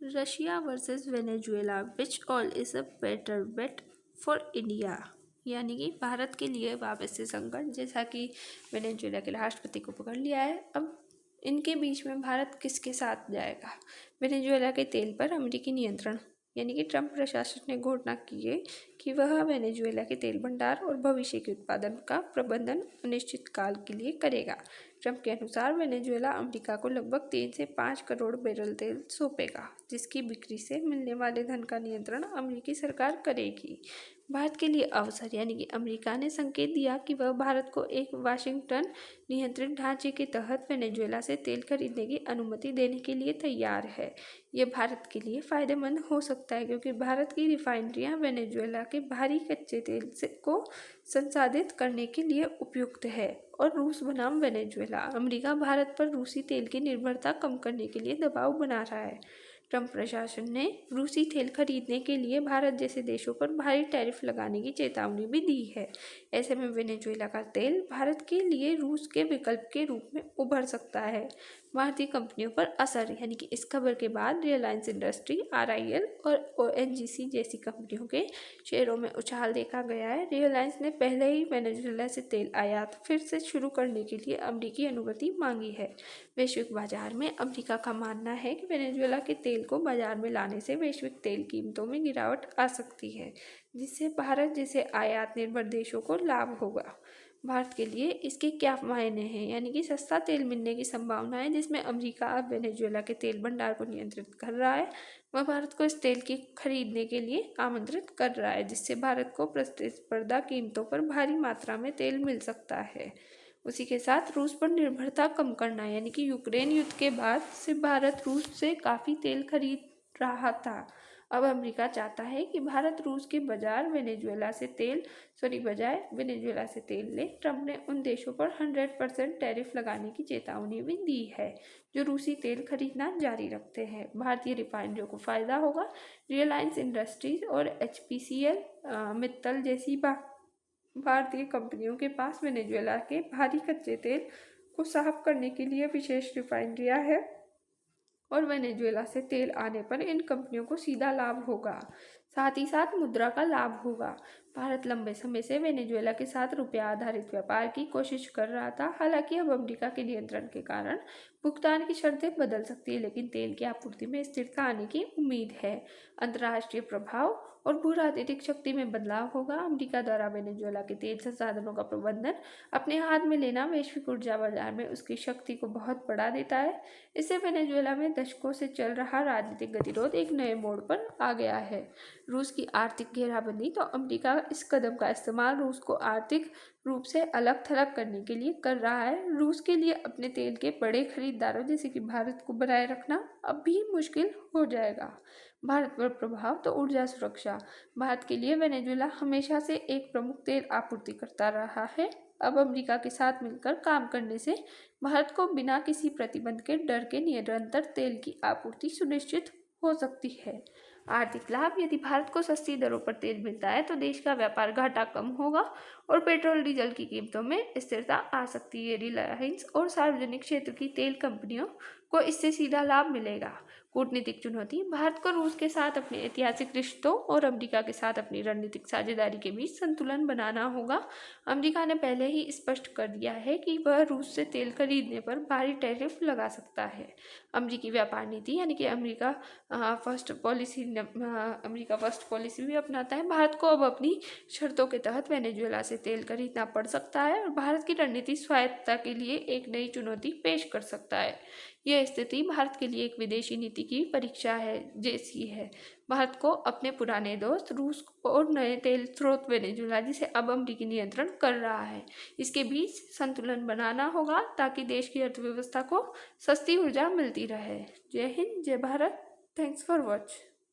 Russia versus Venezuela, which all is a better bet for India. यानी कि भारत के लिए वापस से संकट, जैसा कि वेनेजुएला के राष्ट्रपति को पकड़ लिया है। अब इनके बीच में भारत किसके साथ जाएगा। वेनेजुएला के तेल पर अमेरिकी नियंत्रण, यानी कि ट्रंप प्रशासन ने घोषणा की है कि वह वेनेजुएला के तेल भंडार और भविष्य के उत्पादन का प्रबंधन अनिश्चित काल के लिए करेगा। ट्रंप के अनुसार वेनेजुएला अमेरिका को लगभग 3 से 5 करोड़ बैरल तेल सौंपेगा, जिसकी बिक्री से मिलने वाले धन का नियंत्रण अमेरिकी सरकार करेगी। भारत के लिए अवसर, यानी कि अमेरिका ने संकेत दिया कि वह भारत को एक वाशिंगटन नियंत्रित ढांचे के तहत वेनेजुएला से तेल खरीदने की अनुमति देने के लिए तैयार है। ये भारत के लिए फायदेमंद हो सकता है, क्योंकि भारत की रिफाइनरियां वेनेजुएला के भारी कच्चे तेल को संसाधित करने के लिए उपयुक्त है। और रूस बनाम वेनेजुएला, अमेरिका भारत पर रूसी तेल की निर्भरता कम करने के लिए दबाव बना रहा है। ट्रंप प्रशासन ने रूसी तेल खरीदने के लिए भारत जैसे देशों पर भारी टैरिफ लगाने की चेतावनी भी दी है। ऐसे में वेनेजुएला का तेल भारत के लिए रूस के विकल्प के रूप में उभर सकता है। भारतीय कंपनियों पर असर, यानी कि इस खबर के बाद रिलायंस इंडस्ट्री, RIL और ONGC जैसी कंपनियों के शेयरों में उछाल देखा गया है। रिलायंस ने पहले ही वेनेजुएला से तेल आयात फिर से शुरू करने के लिए अमेरिकी अनुमति मांगी है। वैश्विक बाजार में अमेरिका का मानना है कि वेनेजुएला के तेल को बाजार में लाने से वैश्विक तेल कीमतों में गिरावट आ सकती है, जिससे भारत जैसे आयात निर्भर देशों को लाभ होगा। भारत के लिए इसके क्या मायने हैं, यानी कि सस्ता तेल मिलने की संभावना है, जिसमें अमेरिका अब वेनेजुएला के तेल भंडार को नियंत्रित कर रहा है। वह भारत को इस तेल की खरीदने के लिए आमंत्रित कर रहा है, जिससे भारत को प्रतिस्पर्धा कीमतों पर भारी मात्रा में तेल मिल सकता है। उसी के साथ रूस पर निर्भरता कम करना, यानी कि यूक्रेन युद्ध के बाद से भारत रूस से काफ़ी तेल खरीद रहा था। अब अमेरिका चाहता है कि भारत रूस के बजाय वेनेजुएला से तेल ले। ट्रंप ने उन देशों पर 100% टैरिफ लगाने की चेतावनी भी दी है, जो रूसी तेल खरीदना जारी रखते हैं। भारतीय रिफाइनरियों को फायदा होगा। रिलायंस इंडस्ट्रीज और HPCL, मित्तल जैसी भारतीय कंपनियों के पास वेनेजुएला के भारी कच्चे तेल को साफ करने के लिए विशेष रिफाइनरियां हैं, और वेनेजुएला से तेल आने पर इन कंपनियों को सीधा लाभ होगा। साथ ही साथ मुद्रा का लाभ होगा। भारत लंबे समय से वेनेजुएला के साथ रुपया आधारित व्यापार की कोशिश कर रहा था। हालांकि अब अमेरिका के नियंत्रण के कारण भुगतान की शर्तें बदल सकती है, लेकिन तेल की आपूर्ति में स्थिरता आने की उम्मीद है। अंतर्राष्ट्रीय प्रभाव और भू राजनीतिक शक्ति में बदलाव होगा। अमेरिका द्वारा वेनेजुएला के तेल संसाधनों का प्रबंधन अपने हाथ में लेना वैश्विक ऊर्जा बाजार में उसकी शक्ति को बहुत बढ़ा देता है। इससे वेनेजुएला में दशकों से चल रहा राजनीतिक गतिरोध एक नए मोड़ पर आ गया है। रूस की आर्थिक घेराबंदी, तो अमेरिका इस कदम का इस्तेमाल रूस को आर्थिक रूप से अलग थलग करने के लिए कर रहा है। रूस के लिए अपने तेल के बड़े खरीदारों जैसे कि भारत को बनाए रखना अब भी मुश्किल हो जाएगा। भारत पर प्रभाव, तो ऊर्जा सुरक्षा, भारत के लिए वेनेजुएला हमेशा से एक प्रमुख तेल आपूर्ति करता रहा है। अब अमेरिका के साथ मिलकर काम करने से भारत को बिना किसी प्रतिबंध के डर के निरंतर तेल की आपूर्ति सुनिश्चित हो सकती है। आर्थिक लाभ, यदि भारत को सस्ती दरों पर तेल मिलता है तो देश का व्यापार घाटा कम होगा और पेट्रोल डीजल की कीमतों में स्थिरता आ सकती है। रिलायंस और सार्वजनिक क्षेत्र की तेल कंपनियों को इससे सीधा लाभ मिलेगा। कूटनीतिक चुनौती, भारत को रूस के साथ अपने ऐतिहासिक रिश्तों और अमेरिका के साथ अपनी रणनीतिक साझेदारी के बीच संतुलन बनाना होगा। अमेरिका ने पहले ही स्पष्ट कर दिया है कि वह रूस से तेल खरीदने पर भारी टैरिफ लगा सकता है। अमेरिकी व्यापार नीति, यानी कि अमेरिका फर्स्ट पॉलिसी भी अपनाता है। भारत को अब अपनी शर्तों के तहत वेनेजुएला से तेल खरीदना पड़ सकता है, और भारत की रणनीति स्वायत्तता के लिए एक नई चुनौती पेश कर सकता है। यह स्थिति भारत के लिए एक विदेशी नीति की परीक्षा है जैसी है। भारत को अपने पुराने दोस्त रूस और नए तेल स्रोत वेनेजुएला, जिसे अब अमेरिकी नियंत्रण कर रहा है, इसके बीच संतुलन बनाना होगा, ताकि देश की अर्थव्यवस्था को सस्ती ऊर्जा मिलती रहे। जय हिंद, जय भारत। Thanks for watch.